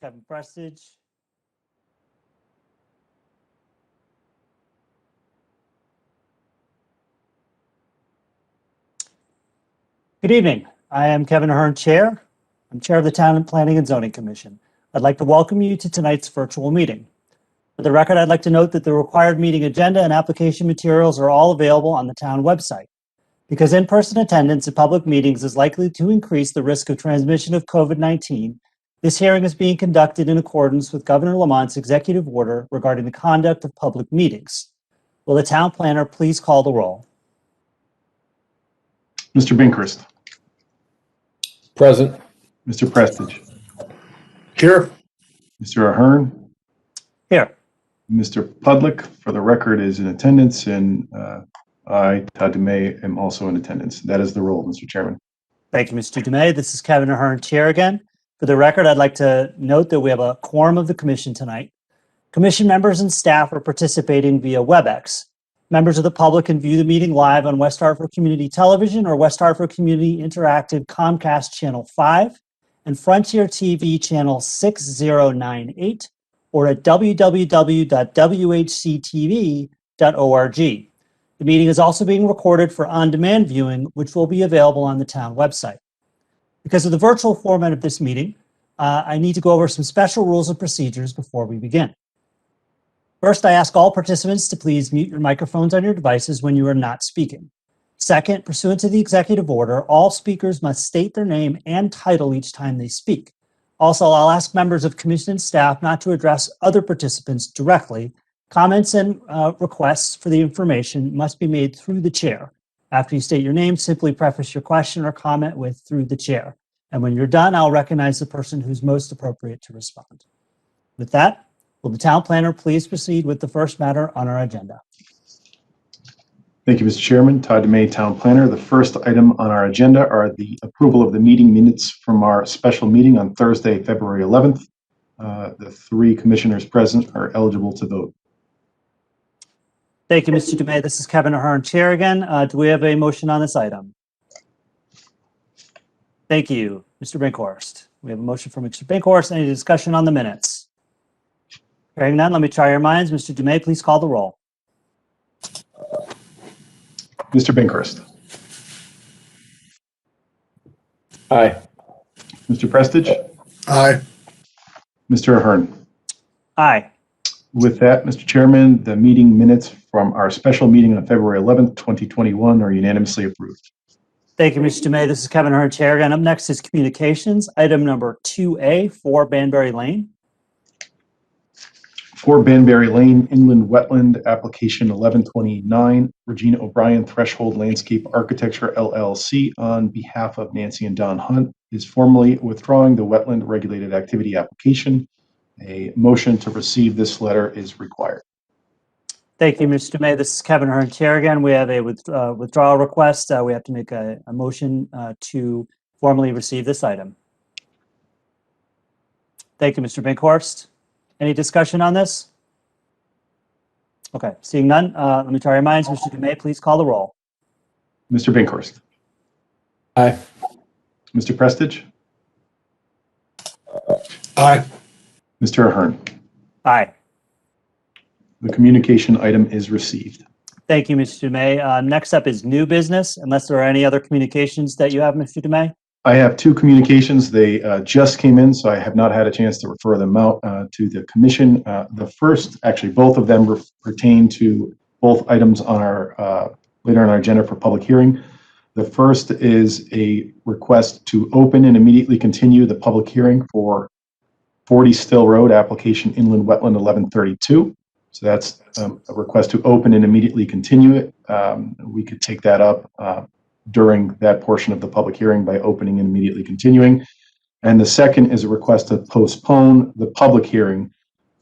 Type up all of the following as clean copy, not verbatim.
Kevin Prestige. Good evening. I am Kevin Ahern, Chair. I'm Chair of the Town Planning and Zoning Commission. I'd like to welcome you to tonight's virtual meeting. For the record, I'd like to note that the required meeting agenda and application materials are all available on the town website. Because in-person attendance at public meetings is likely to increase the risk of transmission of COVID-19, this hearing is being conducted in accordance with Governor Lamont's executive order regarding the conduct of public meetings. Will the town planner please call the roll? Mr. Binkhurst. Present. Mr. Prestige. Here. Mr. Ahern. Here. Mr. Pudlick, for the record, is in attendance, and I, Todd DeMay, am also in attendance. That is the roll, Mr. Chairman. Thank you, Mr. DeMay. This is Kevin Ahern, Chair again. For the record, I'd like to note that we have a quorum of the commission tonight. Commission members and staff are participating via WebEx. Members of the public can view the meeting live on West Hartford Community Television or West Hartford Community Interactive Comcast Channel 5 and Frontier TV Channel 6098 or at www.whctv.org. The meeting is also being recorded for on-demand viewing, which will be available on the town website. Because of the virtual format of this meeting, I need to go over some special rules and procedures before we begin. First, I ask all participants to please mute your microphones on your devices when you are not speaking. Second, pursuant to the executive order, all speakers must state their name and title each time they speak. Also, I'll ask members of commission and staff not to address other participants directly. Comments and requests for the information must be made through the chair. After you state your name, simply preface your question or comment with "through the chair." And when you're done, I'll recognize the person who's most appropriate to respond. With that, will the town planner please proceed with the first matter on our agenda? Thank you, Mr. Chairman. Todd DeMay, Town Planner. The first item on our agenda are the approval of the meeting minutes from our special meeting on Thursday, February 11th. The three commissioners present are eligible to vote. Thank you, Mr. DeMay. This is Kevin Ahern, Chair again. Do we have a motion on this item? Thank you, Mr. Binkhurst. We have a motion from Mr. Binkhurst. Any discussion on the minutes? Hearing none, let me try your minds. Mr. DeMay, please call the roll. Mr. Binkhurst. Aye. Mr. Prestige. Aye. Mr. Ahern. Aye. With that, Mr. Chairman, the meeting minutes from our special meeting on February 11th, 2021 are unanimously approved. Thank you, Mr. DeMay. This is Kevin Ahern, Chair again. Up next is communications. Item number 2A for Banbury Lane. For Banbury Lane, Inland Wetland, application 1129, Regina O'Brien, Threshold Landscape Architecture, LLC, on behalf of Nancy and Don Hunt, is formally withdrawing the Wetland Regulated Activity application. A motion to receive this letter is required. Thank you, Mr. DeMay. This is Kevin Ahern, Chair again. We have a withdrawal request. We have to make a motion to formally receive this item. Thank you, Mr. Binkhurst. Any discussion on this? Okay, seeing none, let me try your minds. Mr. DeMay, please call the roll. Mr. Binkhurst. Aye. Mr. Prestige. Aye. Mr. Ahern. Aye. The communication item is received. Thank you, Mr. DeMay. Next up is new business, unless there are any other communications that you have, Mr. DeMay. I have two communications. They just came in, so I have not had a chance to refer them out to the commission. The first, actually, both of them pertain to both items on our later on our agenda for public hearing. The first is a request to open and immediately continue the public hearing for 40 Still Road, application Inland Wetland 1132. So that's a request to open and immediately continue it. We could take that up during that portion of the public hearing by opening and immediately continuing. And the second is a request to postpone the public hearing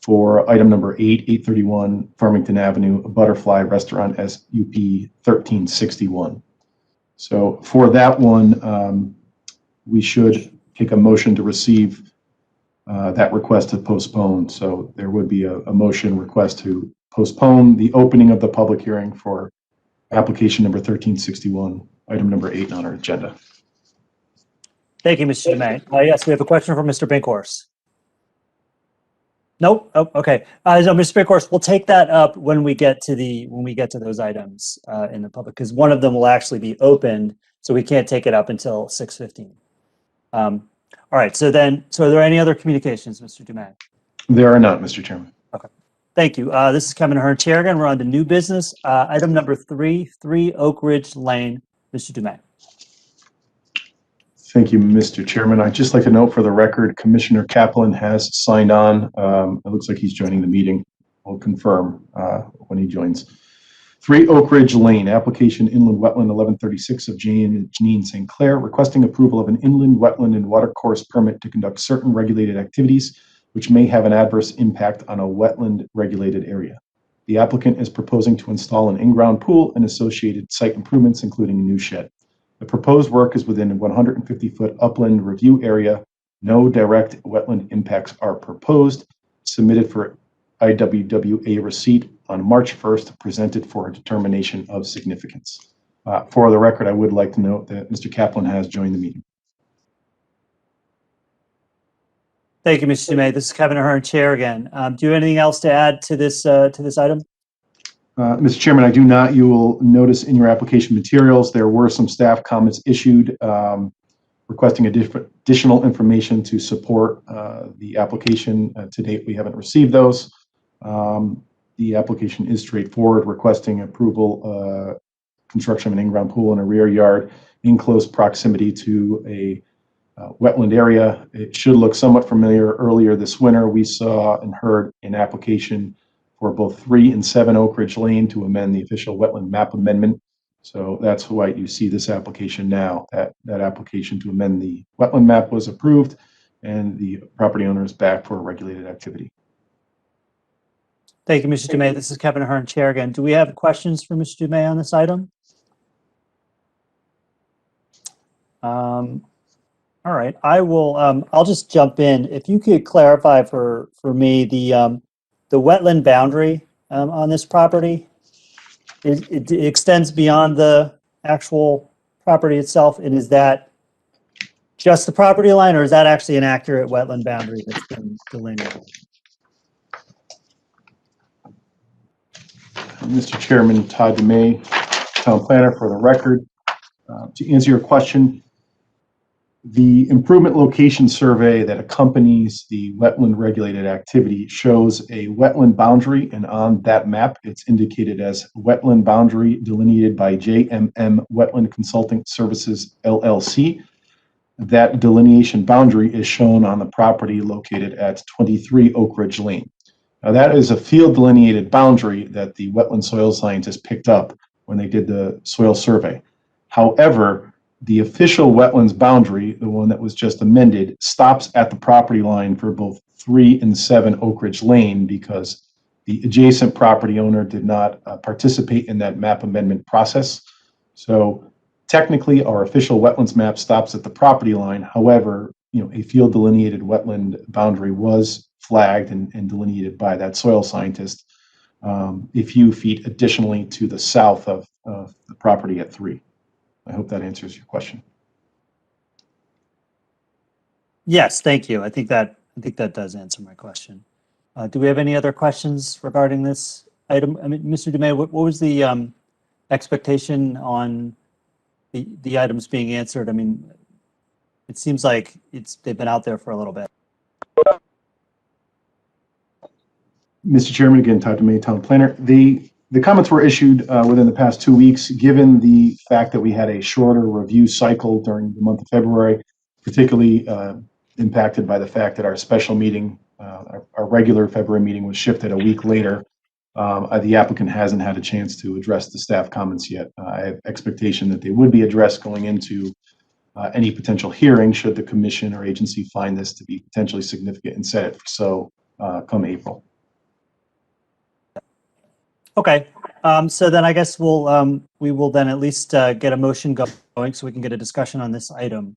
for item number 831 Farmington Avenue, a Butterfly Restaurant, SUP 1361. So for that one, we should take a motion to receive that request to postpone. So there would be a motion request to postpone the opening of the public hearing for application number 1361, item number 8 on our agenda. Thank you, Mr. DeMay. Yes, we have a question from Mr. Binkhurst. Nope. Oh, okay. So, Mr. Course, we'll take that up when we get to those items in the public, because one of them will actually be opened, so we can't take it up until 6:15. All right. So are there any other communications, Mr. Dumais? There are not, Mr. Chairman. Okay. Thank you. This is Kevin Ahern, Chair again. We're on to new business. Item number 3 Oak Ridge Lane. Mr. Dumais. Thank you, Mr. Chairman. I'd just like to note for the record, Commissioner Kaplan has signed on. It looks like he's joining the meeting. We'll confirm when he joins. 3 Oak Ridge Lane, application inland wetland 1136 of James Jenine St.Clair, requesting approval of an inland wetland and watercourse permit to conduct certain regulated activities which may have an adverse impact on a wetland regulated area. The applicant is proposing to install an in-ground pool and associated site improvements, including a new shed. The proposed work is within a 150-foot upland review area. No direct wetland impacts are proposed. Submitted for IWWA receipt on March 1st, presented for a determination of significance. For the record, I would like to note that Mr. Kaplan has joined the meeting. Thank you, Mr. Dumais. This is Kevin Ahern, Chair again. Do you have anything else to add to this item? Mr. Chairman, I do not. You will notice in your application materials, there were some staff comments issued requesting additional information to support the application. To date, we haven't received those. The application is straightforward, requesting approval, construction of an in-ground pool in a rear yard in close proximity to a wetland area. It should look somewhat familiar. Earlier this winter, we saw and heard an application for both 3 and 7 Oak Ridge Lane to amend the official wetland map amendment. So that's why you see this application now. That application to amend the wetland map was approved, and the property owner is back for a regulated activity. Thank you, Mr. Dumais. This is Kevin Ahern, Chair again. Do we have questions for Mr. Dumais on this item? All right, I will. I'll just jump in. If you could clarify for me the wetland boundary on this property. It extends beyond the actual property itself, and is that just the property line, or is that actually an accurate wetland boundary that's been delineated? Mr. Chairman, Todd Dumais, Town Planner, for the record. To answer your question, the improvement location survey that accompanies the wetland regulated activity shows a wetland boundary, and on that map, it's indicated as wetland boundary delineated by JMM Wetland Consulting Services, LLC. That delineation boundary is shown on the property located at 23 Oak Ridge Lane. Now, that is a field delineated boundary that the wetland soil scientists picked up when they did the soil survey. However, the official wetlands boundary, the one that was just amended, stops at the property line for both 3 and 7 Oak Ridge Lane because the adjacent property owner did not participate in that map amendment process. So technically, our official wetlands map stops at the property line. However, a field delineated wetland boundary was flagged and delineated by that soil scientist a few feet additionally to the south of the property at 3. I hope that answers your question. Yes, thank you. I think that does answer my question. Do we have any other questions regarding this item? I mean, Mr. Dumais, what was the expectation on the items being answered? I mean, it seems like they've been out there for a little bit. Mr. Chairman, again, Todd Dumais, Town Planner. The comments were issued within the past 2 weeks, given the fact that we had a shorter review cycle during the month of February, particularly impacted by the fact that our special meeting, our regular February meeting was shifted a week later. The applicant hasn't had a chance to address the staff comments yet. I have expectation that they would be addressed going into any potential hearing should the commission or agency find this to be potentially significant and set it for so come April. Okay, so then I guess we will then at least get a motion going so we can get a discussion on this item.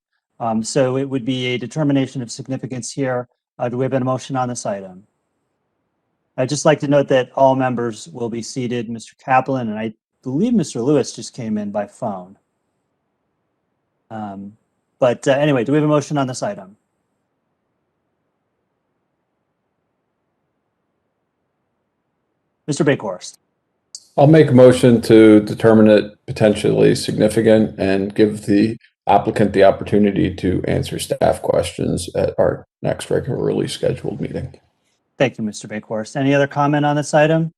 So it would be a determination of significance here. Do we have a motion on this item? I'd just like to note that all members will be seated. Mr. Kaplan and I believe Mr. Lewis just came in by phone. But anyway, do we have a motion on this item? Mr. Bakhorst. I'll make a motion to determine it potentially significant and give the applicant the opportunity to answer staff questions at our next regularly scheduled meeting. Thank you, Mr. Bakhorst. Any other comment on this item?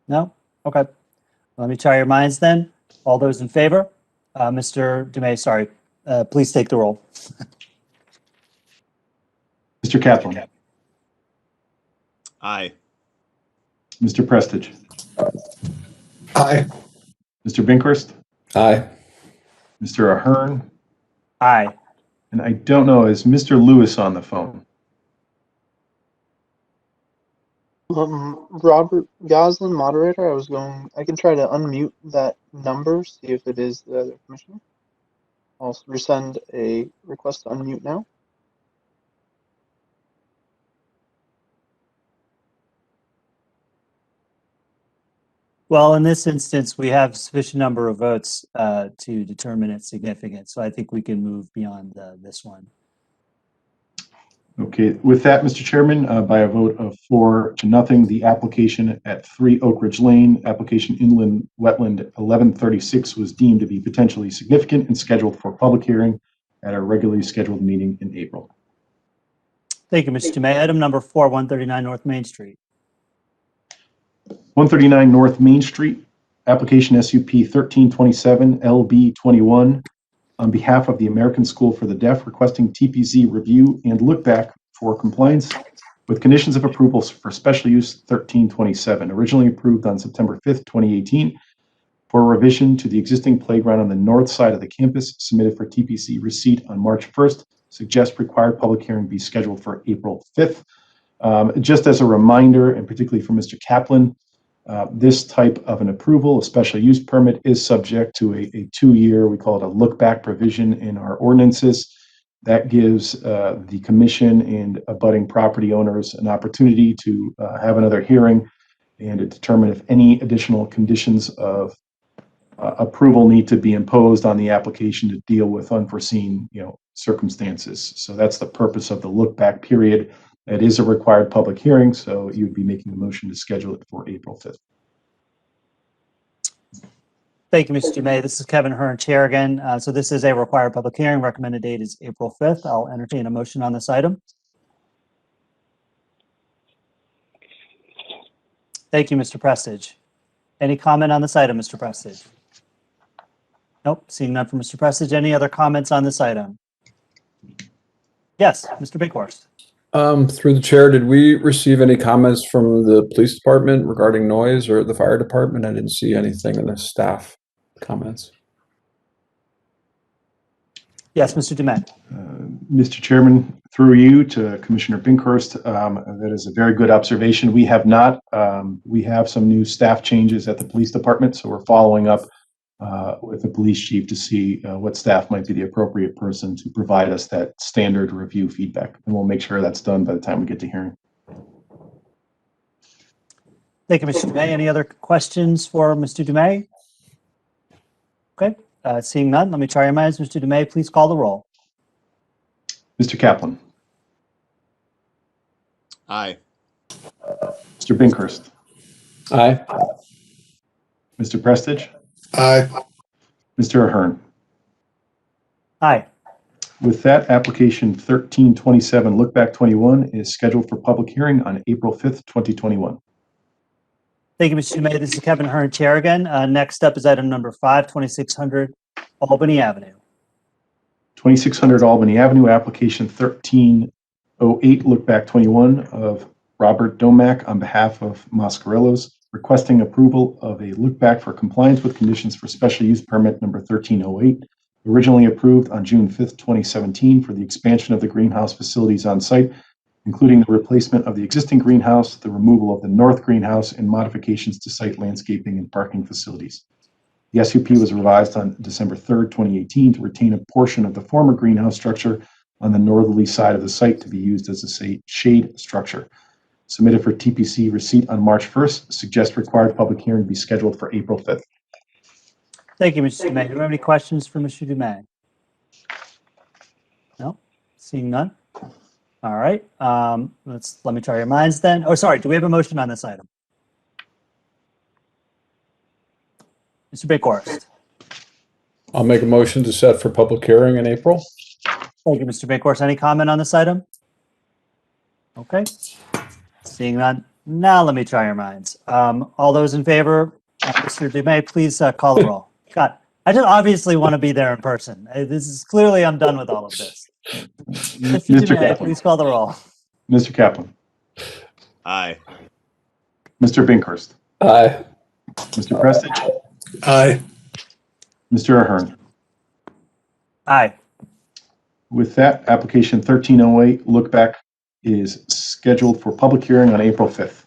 No? Okay. Let me try your minds then. All those in favor? Mr. Dumais, sorry. Please take the roll. Mr. Kaplan. Aye. Mr. Prestige. Aye. Mr. Binkhurst. Aye. Mr. Ahern. Aye. And I don't know, is Mr. Lewis on the phone? Robert Goslin, moderator. I can try to unmute that number, see if it is the other commissioner. I'll resend a request to unmute now. Well, in this instance, we have sufficient number of votes to determine its significance. So I think we can move beyond this one. Okay, with that, Mr. Chairman, by a vote of 4-0, the application at 3 Oak Ridge Lane, application inland wetland 1136, was deemed to be potentially significant and scheduled for public hearing at our regularly scheduled meeting in April. Thank you, Mr. Dumais. Item number 4, 139 North Main Street. 139 North Main Street, application SUP 1327 LB21, on behalf of the American School for the Deaf, requesting TPZ review and look back for compliance with conditions of approval for special use 1327, originally approved on September 5th, 2018, for revision to the existing playground on the north side of the campus, submitted for TPC receipt on March 1st. Suggest required public hearing be scheduled for April 5th. Just as a reminder, and particularly for Mr. Kaplan, this type of an approval, a special use permit, is subject to a 2-year, we call it a look back provision in our ordinances. That gives the commission and abutting property owners an opportunity to have another hearing and to determine if any additional conditions of approval need to be imposed on the application to deal with unforeseen, circumstances. So that's the purpose of the look back period. It is a required public hearing, so you would be making a motion to schedule it for April 5th. Thank you, Mr. Dumais. This is Kevin Ahern, Chair again. So this is a required public hearing. Recommended date is April 5th. I'll entertain a motion on this item. Thank you, Mr. Prestige. Any comment on this item, Mr. Prestige? Nope, seeing none from Mr. Prestige. Any other comments on this item? Yes, Mr. Bakhorst. Through the chair, did we receive any comments from the police department regarding noise, or the fire department? I didn't see anything in the staff comments. Yes, Mr. Dumais. Mr. Chairman, through you to Commissioner Binkhurst, that is a very good observation. We have not. We have some new staff changes at the police department, so we're following up with the police chief to see what staff might be the appropriate person to provide us that standard review feedback. And we'll make sure that's done by the time we get to hearing. Thank you, Mr. Dumais. Any other questions for Mr. Dumais? Okay, seeing none, let me try your minds. Mr. Dumais, please call the roll. Mr. Kaplan. Aye. Mr. Binkhurst. Aye. Mr. Prestige. Aye. Mr. Ahern. Aye. With that, application 1327 Look Back 21 is scheduled for public hearing on April 5th, 2021. Thank you, Mr. Dumais. This is Kevin Ahern, Chair again. Next up is item number 5, 2600 Albany Avenue. 2600 Albany Avenue, application 1308 Look Back 21 of Robert Domack on behalf of Mascarellos, requesting approval of a look back for compliance with conditions for special use permit number 1308, originally approved on June 5th, 2017 for the expansion of the greenhouse facilities on site, including the replacement of the existing greenhouse, the removal of the north greenhouse, and modifications to site landscaping and parking facilities. The SUP was revised on December 3rd, 2018 to retain a portion of the former greenhouse structure on the northerly side of the site to be used as a shade structure. Submitted for TPC receipt on March 1st. Suggest required public hearing be scheduled for April 5th. Thank you, Mr. Dumais. Do we have any questions for Mr. Dumais? No, seeing none. All right, let me try your minds then. Oh, sorry, do we have a motion on this item? Mr. Bakhorst. I'll make a motion to set for public hearing in April. Thank you, Mr. Bakhorst. Any comment on this item? Okay. Seeing none. Now let me try your minds. All those in favor, Mr. Dumais, please call the roll. God, I just obviously want to be there in person. This is clearly I'm done with all of this. Mr. Mr. Dumais, Kaplan. please call the roll. Mr. Kaplan. Aye. Mr. Binkhurst. Aye. Mr. Prestige. Aye. Mr. Ahern. Aye. With that, application 1308 look back is scheduled for public hearing on April 5th.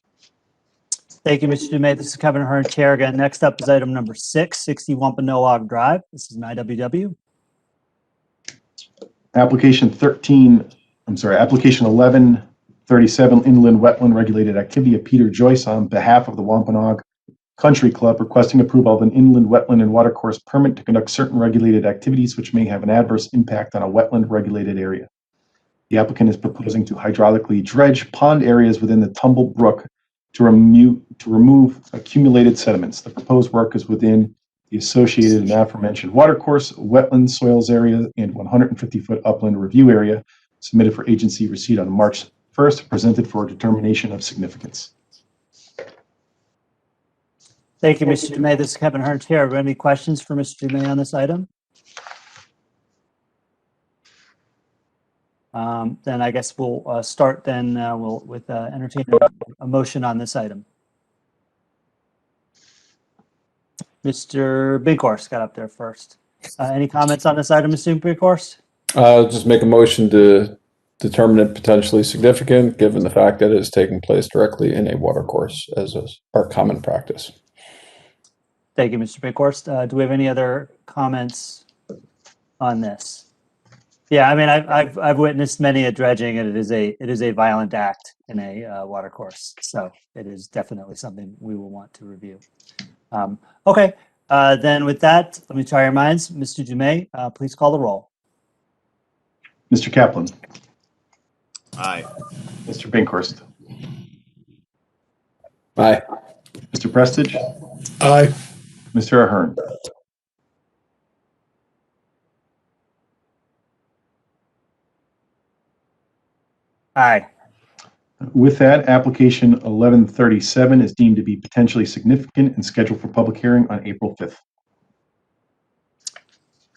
Thank you, Mr. Dumais. This is Kevin Ahern, Chair again. Next up is item number 6, 60 Wampanoag Drive. This is an IWW. Application 1137 Inland Wetland Regulated Activity of Peter Joyce on behalf of the Wampanoag Country Club requesting approval of an inland wetland and watercourse permit to conduct certain regulated activities which may have an adverse impact on a wetland regulated area. The applicant is proposing to hydraulically dredge pond areas within the Tumble Brook to remove accumulated sediments. The proposed work is within the associated and aforementioned watercourse, wetland soils area, and 150-foot upland review area submitted for agency receipt on March 1st, presented for determination of significance. Thank you, Mr. Dumais. This is Kevin Ahern, Chair. Are there any questions for Mr. Dumais on this item? Then I guess we'll start then with entertaining a motion on this item. Mr. Binkhorst got up there first. Any comments on this item, Mr. Binkhorst? Just make a motion to determine it potentially significant, given the fact that it is taking place directly in a watercourse, as is our common practice. Thank you, Mr. Binkhorst. Do we have any other comments on this? Yeah, I mean, I've witnessed many a dredging, and it is a violent act in a watercourse. So it is definitely something we will want to review. Okay, then with that, let me try your minds. Mr. Dumais, please call the roll. Mr. Kaplan. Aye. Mr. Binkhorst. Aye. Mr. Prestige. Aye. Mr. Ahern. Aye. With that, application 1137 is deemed to be potentially significant and scheduled for public hearing on April 5th.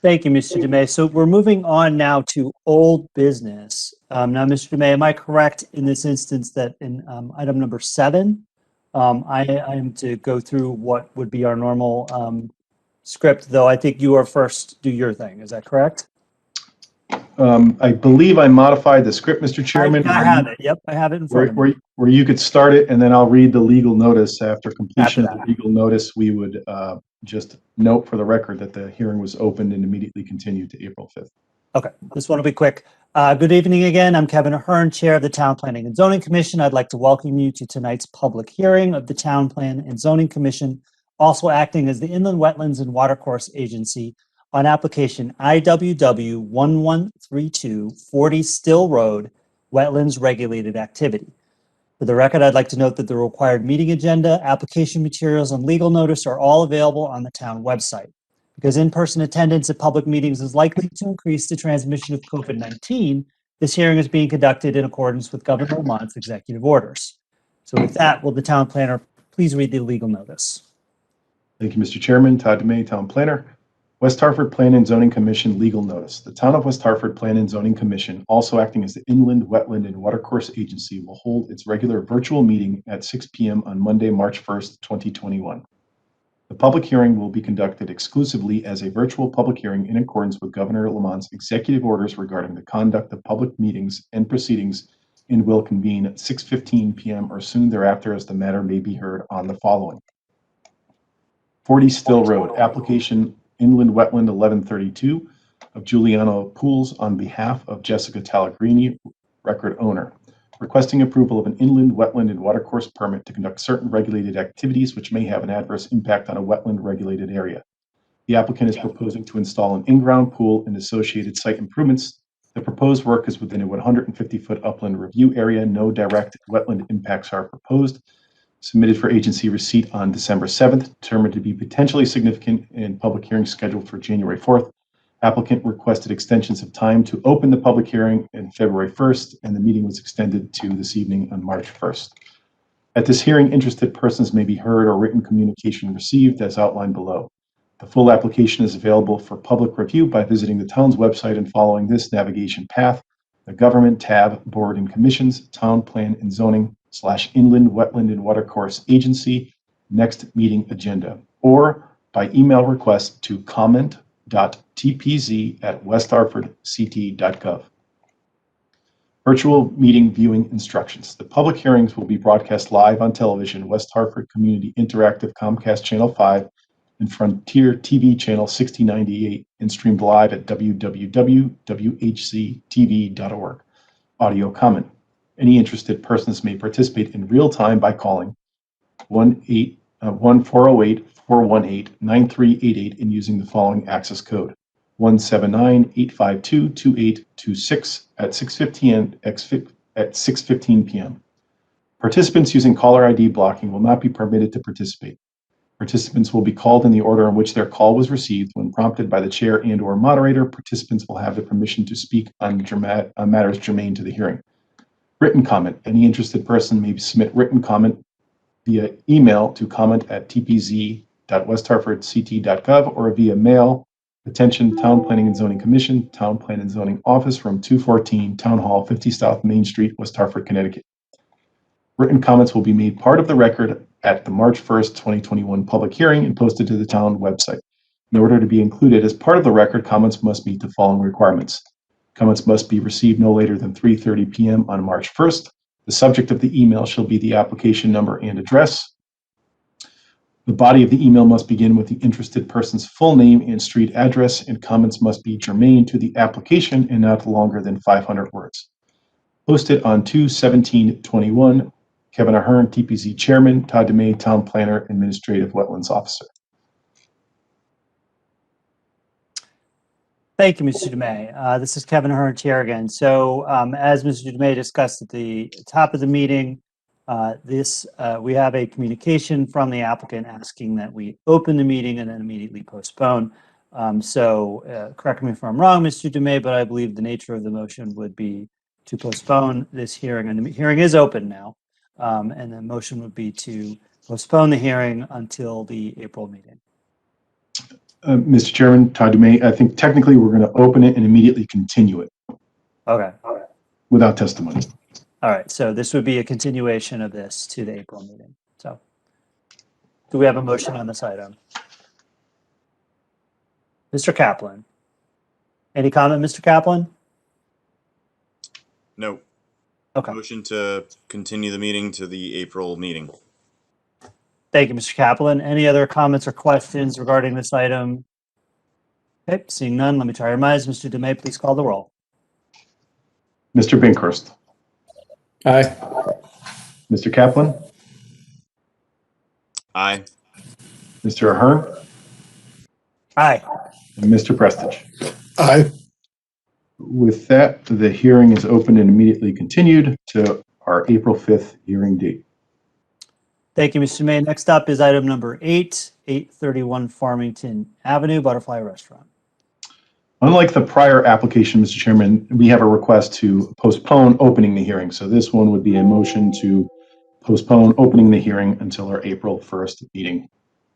Thank you, Mr. Dumais. So we're moving on now to old business. Now, Mr. Dumais, am I correct in this instance that in item number 7, I am to go through what would be our normal script, though I think you are first do your thing. Is that correct? I believe I modified the script, Mr. Chairman. I have it. Yep, I have it in front of me. Where you could start it, and then I'll read the legal notice. After completion of the legal notice, we would just note for the record that the hearing was opened and immediately continued to April 5th. Okay, this one will be quick. Good evening again. I'm Kevin Ahern, Chair of the Town Planning and Zoning Commission. I'd like to welcome you to tonight's public hearing of the Town Plan and Zoning Commission, also acting as the Inland Wetlands and Watercourse Agency on application IWW 1132 40 Still Road, Wetlands Regulated Activity. For the record, I'd like to note that the required meeting agenda, application materials, and legal notice are all available on the town website. Because in-person attendance at public meetings is likely to increase the transmission of COVID-19, this hearing is being conducted in accordance with Governor Lamont's executive orders. So with that, will the town planner please read the legal notice? Thank you, Mr. Chairman. Todd Dumais, Town Planner. West Hartford Plan and Zoning Commission legal notice. The Town of West Hartford Plan and Zoning Commission, also acting as the Inland Wetland and Watercourse Agency, will hold its regular virtual meeting at 6 p.m. on Monday, March 1st, 2021. The public hearing will be conducted exclusively as a virtual public hearing in accordance with Governor Lamont's executive orders regarding the conduct of public meetings and proceedings, and will convene at 6:15 p.m. or soon thereafter as the matter may be heard on the following. 40 Still Road, application Inland Wetland 1132 of Giuliano Pools on behalf of Jessica Talagrini, record owner, requesting approval of an inland wetland and watercourse permit to conduct certain regulated activities which may have an adverse impact on a wetland regulated area. The applicant is proposing to install an in-ground pool and associated site improvements. The proposed work is within a 150-foot upland review area. No direct wetland impacts are proposed. submitted for agency receipt on December 7th, determined to be potentially significant and public hearing scheduled for January 4th. Applicant requested extensions of time to open the public hearing in February 1st, and the meeting was extended to this evening on March 1st. At this hearing, interested persons may be heard or written communication received as outlined below. The full application is available for public review by visiting the town's website and following this navigation path: the Government tab, Board and Commissions, Town Plan and Zoning / Inland, Wetland and Watercourse Agency, next meeting agenda, or by email request to comment.tpz@westhartfordct.gov. Virtual meeting viewing instructions. The public hearings will be broadcast live on television, West Hartford Community Interactive Comcast Channel 5 and Frontier TV Channel 6098, and streamed live at www.whctv.org. Audio comment. Any interested persons may participate in real time by calling 1-408-418-9388 and using the following access code: 179-852-2826 at 6:15 p.m. Participants using caller ID blocking will not be permitted to participate. Participants will be called in the order in which their call was received. When prompted by the chair and/or moderator, participants will have the permission to speak on matters germane to the hearing. Written comment. Any interested person may submit written comment via email to comment@tpz.westhartfordct.gov or via mail. Attention, Town Planning and Zoning Commission, Town Plan and Zoning Office, Room 214, Town Hall, 50 South Main Street, West Hartford, Connecticut. Written comments will be made part of the record at the March 1st, 2021 public hearing and posted to the town website. In order to be included as part of the record, comments must meet the following requirements. Comments must be received no later than 3:30 p.m. on March 1st. The subject of the email shall be the application number and address. The body of the email must begin with the interested person's full name and street address, and comments must be germane to the application and not longer than 500 words. Posted on 2/17/21. Kevin Ahern, TPZ Chairman; Todd DeMay, Town Planner, Administrative Wetlands Officer. Thank you, Mr. DeMay. This is Kevin Ahern, Chair again. So as Mr. DeMay discussed at the top of the meeting, we have a communication from the applicant asking that we open the meeting and then immediately postpone. Correct me if I'm wrong, Mr. DeMay, but I believe the nature of the motion would be to postpone this hearing, and the hearing is open now. And the motion would be to postpone the hearing until the April meeting. Mr. Chairman, Todd DeMay, I think technically we're going to open it and immediately continue it Okay. without testimony. All right. So this would be a continuation of this to the April meeting. So do we have a motion on this item? Mr. Kaplan. Any comment, Mr. Kaplan? No. Okay. Motion to continue the meeting to the April meeting. Thank you, Mr. Kaplan. Any other comments or questions regarding this item? Okay, seeing none, let me try your minds. Mr. DeMay, please call the roll. Mr. Binkhurst. Aye. Mr. Kaplan. Aye. Mr. Ahern. Aye. And Mr. Prestige. Aye. With that, the hearing is open and immediately continued to our April 5th hearing date. Thank you, Mr. May. Next up is item number 831 Farmington Avenue, Butterfly Restaurant. Unlike the prior application, Mr. Chairman, we have a request to postpone opening the hearing. So this one would be a motion to postpone opening the hearing until our April 1st meeting.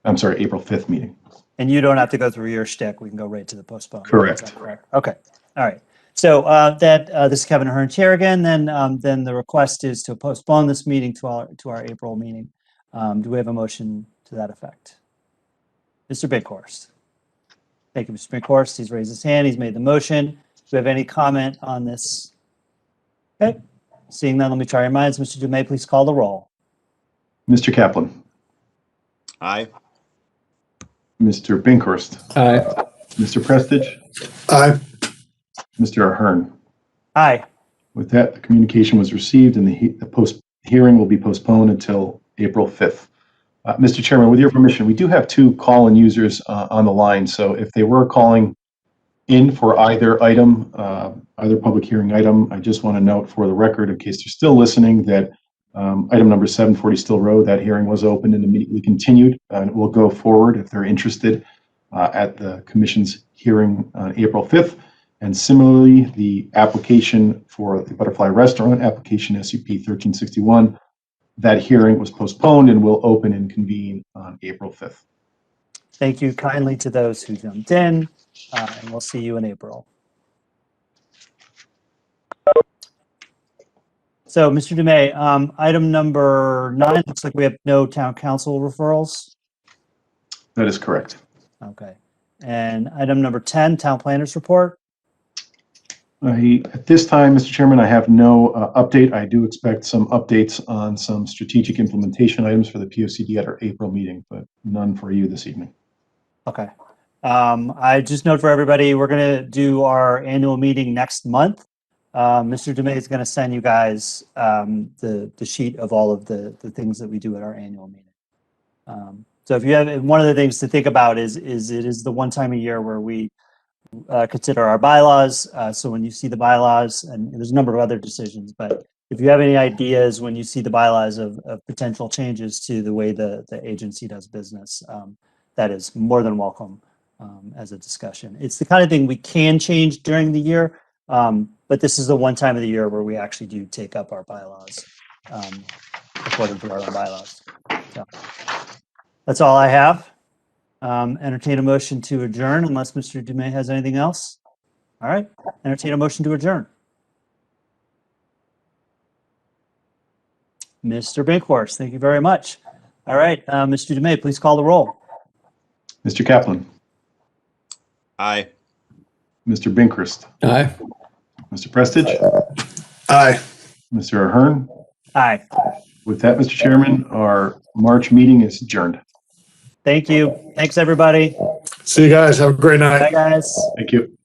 I'm sorry, April 5th meeting. And you don't have to go through your shtick. We can go right to the postpone. Correct. Is that correct? Okay. All right. So this is Kevin Ahern, Chair again. Then the request is to postpone this meeting to our April meeting. Do we have a motion to that effect? Mr. Binkhurst. Thank you, Mr. Binkhurst. He's raised his hand. He's made the motion. Do we have any comment on this? Okay. Seeing none, let me try your minds. Mr. DeMay, please call the roll. Mr. Kaplan. Aye. Mr. Binkhurst. Aye. Mr. Prestige. Aye. Mr. Ahern. Aye. With that, the communication was received and the hearing will be postponed until April 5th. Mr. Chairman, with your permission, we do have two call-in users on the line. So if they were calling in for either item, either public hearing item, I just want to note for the record, in case they're still listening, that Item number 740 Still Road, that hearing was open and immediately continued, and it will go forward if they're interested at the commission's hearing on April 5th. And similarly, the application for the Butterfly Restaurant, application SUP 1361, that hearing was postponed and will open and convene on April 5th. Thank you kindly to those who jumped in, and we'll see you in April. So, Mr. Dumais, item number 9, looks like we have no town council referrals. That is correct. Okay. And item number 10, town planners report. At this time, Mr. Chairman, I have no update. I do expect some updates on some strategic implementation items for the POCD at our April meeting, but none for you this evening. Okay. I just note for everybody, we're going to do our annual meeting next month. Mr. Dumais is going to send you guys the sheet of all of the things that we do at our annual meeting. So if you have, one of the things to think about is it is the one time a year where we consider our bylaws. So when you see the bylaws, and there's a number of other decisions, but if you have any ideas when you see the bylaws of potential changes to the way the agency does business, that is more than welcome as a discussion. It's the kind of thing we can change during the year, but this is the one time of the year where we actually do take up our bylaws according to our own bylaws. So that's all I have. Entertain a motion to adjourn unless Mr. Dumais has anything else. All right, entertain a motion to adjourn. Mr. Bankhorst, thank you very much. All right, Mr. Dumais, please call the roll. Mr. Kaplan. Aye. Mr. Binkhurst. Aye. Mr. Prestige. Aye. Mr. Ahern. Aye. With that, Mr. Chairman, our March meeting is adjourned. Thank you. Thanks, everybody. See you guys. Have a great night. Bye, guys. Thank you.